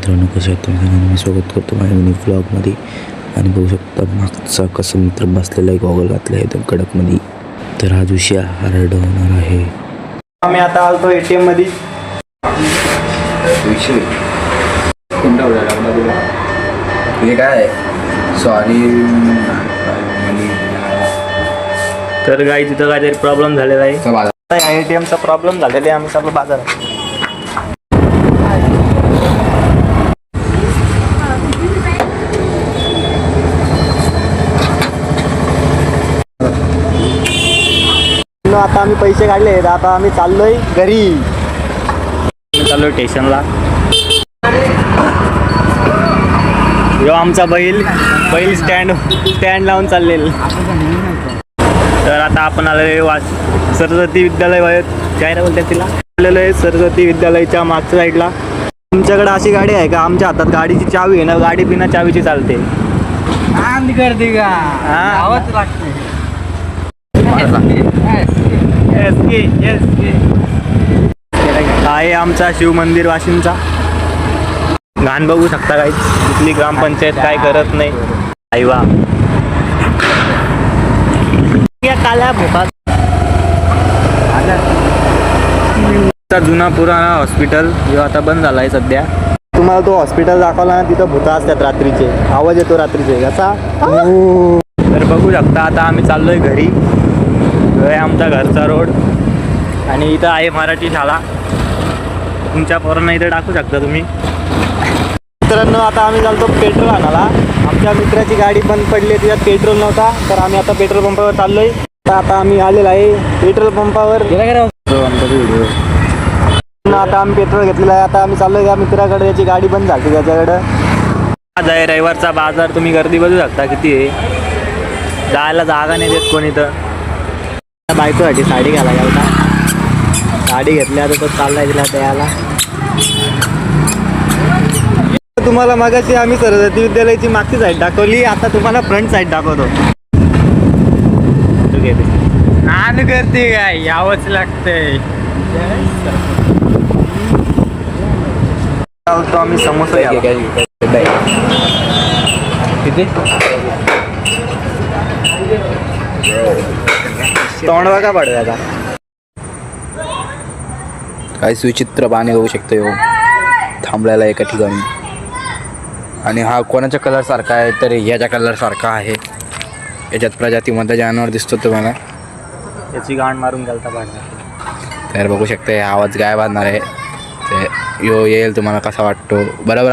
मित्रांनो, कसे आहात तुम्ही सगळ्यांनी? मी स्वागत करतो माझ्या मिनी व्लॉगमध्ये. आणि बघू शकता मागचा कसं मित्र बसलेला आहे, गॉगल घातला आहे एकदम कडकमध्ये. तर आज विषय हार्ड होणार आहे. आम्ही आता आलतो ATM मध्ये. विषय कोणता हे काय सॉरी. तर काही तिथं काहीतरी प्रॉब्लेम झालेला आहे. ATMचा प्रॉब्लेम झालेला आहे. आम्ही चाललो बाजारात. आता आम्ही पैसे काढले. आता आम्ही चाललोय घरी. चाललोय स्टेशनला. यो आमचा बैल स्टँड लावून चाललेला. तर आता आपण आलेलो सरस्वती विद्यालय, काय नाही बोलतात तिला, आलेलो आहे सरस्वती विद्यालयाच्या मागच्या साईडला. तुमच्याकडे अशी गाडी आहे का? आमच्या हातात गाडीची चावी आहे ना, गाडी बिना चावीची चालते. गर्दी का आवाज लागते. आहे आमचा शिव मंदिर वाशिमचा. घाण बघू शकता काही. इथली ग्रामपंचायत काय करत नाही. आईवा काल्या भोपाळ जुना पुराणा हॉस्पिटल जो आता बंद झाला आहे सध्या. तुम्हाला तो हॉस्पिटल दाखवला ना, तिथं भूत असतात रात्रीचे. आवाज येतो रात्रीचे कसा. तर बघू शकता आता आम्ही चाललोय घरी. आहे आमचा घरचा रोड. आणि इथं आहे मराठी शाळा. तुमच्या पोरांना इथं टाकू शकता तुम्ही. मित्रांनो, आता आम्ही चालतो पेट्रोल आणायला. आमच्या मित्राची गाडी बंद पडली, त्याच्यात पेट्रोल नव्हता. तर आम्ही आता पेट्रोल पंपावर चाललोय. आता आम्ही आलेलो आहे पेट्रोल पंपावर. आता आम्ही पेट्रोल घेतलेलं आहे. आता आम्ही चाललोय त्या मित्राकडे. त्याची गाडी बंद झाली त्याच्याकडं. आज आहे रविवारचा बाजार. तुम्ही गर्दी बघू शकता किती आहे. जायला जागा नाही देत कोणी. तर बायकोसाठी साडी घ्यायला गेला. साडी घेतली. आता तो चाललाय तिला द्यायला. तुम्हाला मगाशी आम्ही सरस्वती विद्यालयाची मागची साईड दाखवली. आता तुम्हाला फ्रंट साईड दाखवतो. आण गर्दी काय यावंच लागतंय. चालतो आम्ही समोसा किती तोंड बघा पडलं आता. काही विचित्र पाणी बघू शकतो हो थांबलेला एका ठिकाणी. आणि हा कोणाच्या कलर सारखा आहे? तर ह्याच्या कलर सारखा आहे. याच्यात प्रजातीमध्ये जानवर दिसतो तुम्हाला. त्याची गांड मारून गेलता पाडणार. तर बघू शकता आवाज गायब आणणार आहे. ते यो येईल तुम्हाला कसा वाटतो बरोबर.